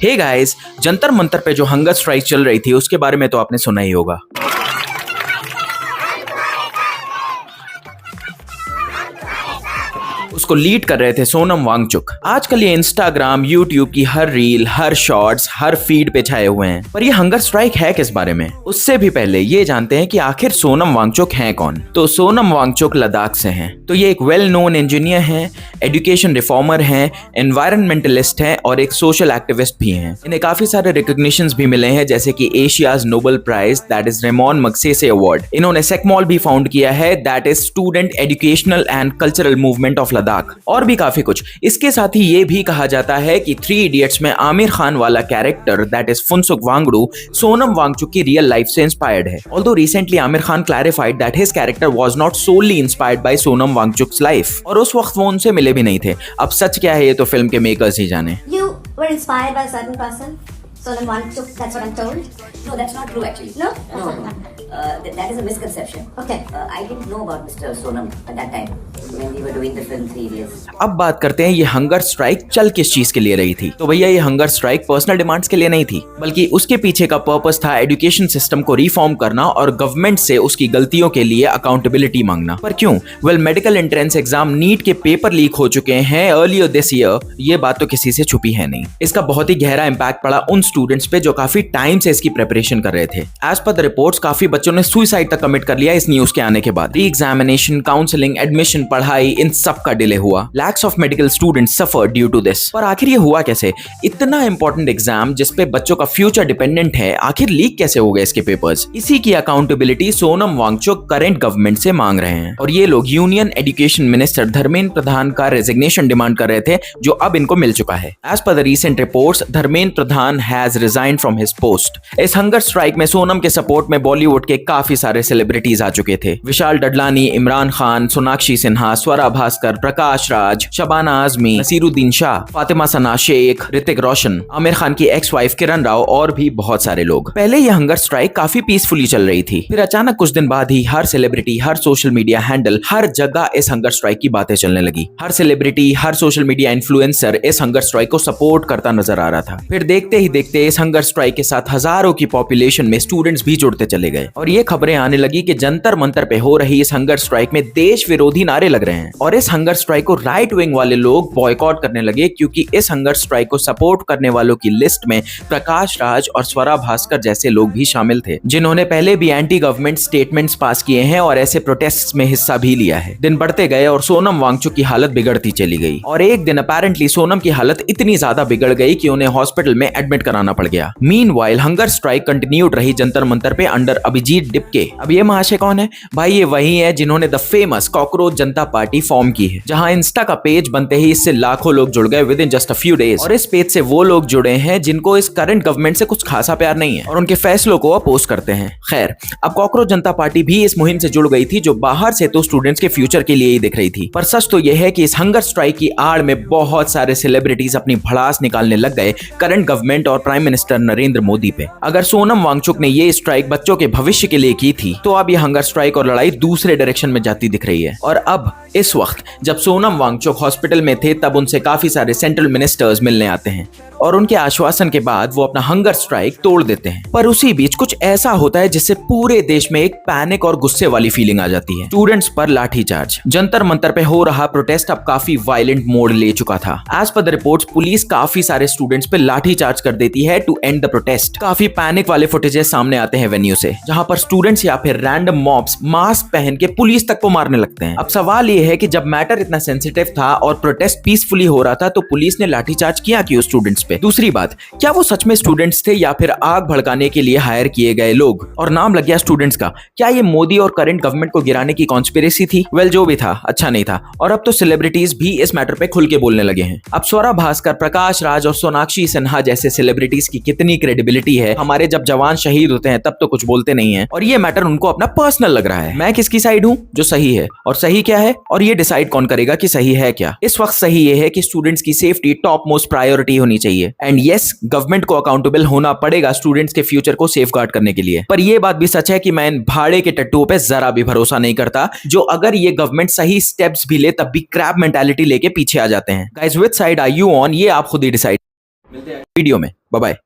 Hey guys, Jantar Mantar पे जो hunger strike चल रही थी उसके बारे में तो आपने सुना ही होगा। उसको लीड कर रहे थे सोनम वांगचुक। आजकल ये इंस्टाग्राम, यूट्यूब की हर रील, हर शॉर्ट्स, हर फीड पे छाए हुए हैं। पर ये हंगर स्ट्राइक है किस बारे में? उससे भी पहले ये जानते हैं कि आखिर सोनम वांगचुक हैं कौन। तो सोनम वांगचुक लद्दाख से हैं। तो ये एक वेल नोन इंजीनियर हैं, एजुकेशन रिफॉर्मर हैं, एनवायरमेंटलिस्ट हैं और एक सोशल एक्टिविस्ट भी हैं। इन्हें काफी सारे रिकॉग्निशंस भी मिले हैं, जैसे कि Asia's Nobel prize, that is Ramon Magsaysay award. इन्होंने सेकमॉल भी फाउंड किया है, that is student educational and cultural movement of Ladakh, और भी काफी कुछ। इसके साथ ही ये भी कहा जाता है कि 3 इडियट्स में आमिर खान वाला character, that is Phunsukh Wangdu, Sonam Wangchuk की रियल लाइफ से इंस्पायर्ड है। Although recently Aamir Khan clarified that his character was not solely inspired by Sonam Wangchuk's life, और उस वक्त वो उनसे मिले भी नहीं थे। अब सच क्या है ये तो फिल्म के मेकर्स ही जाने। You were inspired by a certain person? Sonam Wangchuk, that's what I'm told? No, that's not true actually. No? No. That is a misconception. Okay. I didn't know about Mr. Sonam at that time when we were doing the film 3 Idiots. अब बात करते हैं ये hunger strike चल किस चीज के लिए रही थी। तो भैया ये हंगर स्ट्राइक पर्सनल डिमांड्स के लिए नहीं थी, बल्कि उसके पीछे का पर्पस था एजुकेशन सिस्टम को रिफॉर्म करना और गवर्नमेंट से उसकी गलतियों के लिए अकाउंटेबिलिटी मांगना। पर क्यों? Well, medical entrance exam NEET के पेपर लीक हो चुके हैं अर्लियर दिस ईयर, ये बात तो किसी से छुपी है नहीं। इसका बहुत ही गहरा इंपैक्ट पड़ा उन स्टूडेंट्स पे जो काफी टाइम से इसकी प्रिपरेशन कर रहे थे। एज पर द रिपोर्ट्स, काफी बच्चों ने सुसाइड तक कमिट कर लिया इस न्यूज के आने के बाद। री एग्जामिनेशन, काउंसलिंग, एडमिशन, पढ़ाई, इन सब का डिले हुआ। Lakhs of medical students suffered due to this. पर आखिर ये हुआ कैसे? इतना इंपॉर्टेंट एग्जाम जिसपे बच्चों का फ्यूचर डिपेंडेंट है, आखिर लीक कैसे हो गए इसके पेपर्स? इसी की accountability Sonam Wangchuk current government से मांग रहे हैं, और ये लोग union education minister Dharmendra Pradhan का रेजिग्नेशन डिमांड कर रहे थे, जो अब इनको मिल चुका है। As per the recent reports, Dharmendra Pradhan has resigned from his post. इस हंगर स्ट्राइक में सोनम के सपोर्ट में बॉलीवुड के काफी सारे सेलिब्रिटीज आ चुके थे। विशाल डडलानी, इमरान खान, सोनाक्षी सिन्हा, स्वरा भास्कर, प्रकाश राज, शबाना आजमी, नसीरुद्दीन शाह, फातिमा सना शेख, ऋतिक रोशन, आमिर खान की एक्स वाइफ किरण राव और भी बहुत सारे लोग। पहले यह हंगर स्ट्राइक काफी पीसफुली चल रही थी, फिर अचानक कुछ दिन बाद ही हर सेलिब्रिटी, हर सोशल मीडिया हैंडल, हर जगह इस हंगर स्ट्राइक की बातें चलने लगी। हर सेलिब्रिटी, हर सोशल मीडिया इन्फ्लुएंसर इस हंगर स्ट्राइक को सपोर्ट करता नजर आ रहा था। फिर देखते ही देखते इस हंगर स्ट्राइक के साथ हजारों की पॉपुलेशन में स्टूडेंट्स भी जुड़ते चले गए, और ये खबरें आने लगी कि जंतर मंतर पे हो रही इस हंगर स्ट्राइक में देश विरोधी नारे लग रहे हैं, और इस हंगर स्ट्राइक को राइट विंग वाले लोग बॉयकॉट करने लगे, क्योंकि इस हंगर स्ट्राइक को सपोर्ट करने वालों की लिस्ट में प्रकाश राज और स्वरा भास्कर जैसे लोग भी शामिल थे, जिन्होंने पहले भी एंटी गवर्नमेंट स्टेटमेंट्स पास किए हैं और ऐसे प्रोटेस्ट में हिस्सा भी लिया है। दिन बढ़ते गए और सोनम वांगचुक की हालत बिगड़ती चली गई, और एक दिन अपेरेंटली सोनम की हालत इतनी ज्यादा बिगड़ गई कि उन्हें हॉस्पिटल में एडमिट कराना पड़ गया। मीनवाइल हंगर स्ट्राइक कंटिन्यूड रही जंतर मंतर पे अंडर अभिजीत डिपके। अब ये महाशय कौन है भाई? ये वही है जिन्होंने the famous cockroach Janata party form की है, जहां इंस्टा का पेज बनते ही इससे लाखों लोग जुड़ गए with in just a few days. और इस पेज से वो लोग जुड़े हैं जिनको इस करंट गवर्नमेंट से कुछ खासा प्यार नहीं है और उनके फैसलों को अपोज करते हैं। खैर, अब कॉकरोच जनता पार्टी भी इस मुहिम से जुड़ गई थी, जो बाहर से तो स्टूडेंट्स के फ्यूचर के लिए ही दिख रही थी, पर सच तो यह है कि इस हंगर स्ट्राइक की आड़ में बहुत सारे सेलिब्रिटीज अपनी भड़ास निकालने लग गए करंट गवर्नमेंट और प्राइम मिनिस्टर नरेंद्र मोदी पे। अगर सोनम वांगचुक ने ये स्ट्राइक बच्चों के भविष्य के लिए की थी, तो अब ये हंगर स्ट्राइक और लड़ाई दूसरे डायरेक्शन में जाती दिख रही है। और अब इस वक्त जब सोनम वांगचुक हॉस्पिटल में थे, तब उनसे काफी सारे सेंट्रल मिनिस्टर्स मिलने आते हैं, और उनके आश्वासन के बाद वो अपना हंगर स्ट्राइक तोड़ देते हैं। पर उसी बीच कुछ ऐसा होता है जिससे पूरे देश में एक पैनिक और गुस्से वाली फीलिंग आ जाती है। स्टूडेंट्स पर लाठीचार्ज। जंतर मंतर पे हो रहा प्रोटेस्ट अब काफी वायलेंट मोड ले चुका था। As per the reports, police काफी सारे स्टूडेंट्स पे लाठीचार्ज कर देती है टू एंड द प्रोटेस्ट। काफी पैनिक वाले फुटेजेस सामने आते हैं वेन्यू से, जहां पर स्टूडेंट्स या फिर रैंडम मॉब्स मास्क पहन के पुलिस तक को मारने लगते हैं। अब सवाल ये है कि जब मैटर इतना सेंसिटिव था और प्रोटेस्ट पीसफुली हो रहा था, तो पुलिस ने लाठीचार्ज किया क्यों स्टूडेंट्स पे? दूसरी बात, क्या वो सच में स्टूडेंट्स थे या फिर आग भड़काने के लिए हायर किए गए लोग, और नाम लग गया स्टूडेंट्स का? क्या ये मोदी और करंट गवर्नमेंट को गिराने की कॉन्स्पिरेसी थी? वेल, जो भी था अच्छा नहीं था, और अब तो सेलिब्रिटीज भी इस मैटर पे खुल के बोलने लगे हैं। अब स्वरा भास्कर, प्रकाश राज और सोनाक्षी सिन्हा जैसे सेलिब्रिटीज की कितनी क्रेडिबिलिटी है? हमारे जब जवान शहीद होते हैं तब तो कुछ बोलते नहीं है, और ये मैटर उनको अपना पर्सनल लग रहा है। मैं किसकी साइड हूँ? जो सही है। और सही क्या है, और ये डिसाइड कौन करेगा कि सही है क्या? इस वक्त सही ये है कि स्टूडेंट्स की सेफ्टी टॉप मोस्ट प्रायोरिटी होनी चाहिए, एंड यस, गवर्नमेंट को अकाउंटेबल होना पड़ेगा स्टूडेंट्स के फ्यूचर को सेफगार्ड करने के लिए। पर यह बात भी सच है कि मैं इन भाड़े के टट्टुओं पे जरा भी भरोसा नहीं करता, जो अगर ये गवर्नमेंट सही स्टेप्स भी ले तब भी क्रैब मेंटालिटी लेके पीछे आ जाते हैं। Guys, which side are you on? ये आप खुद ही डिसाइड। वीडियो में। Bye bye.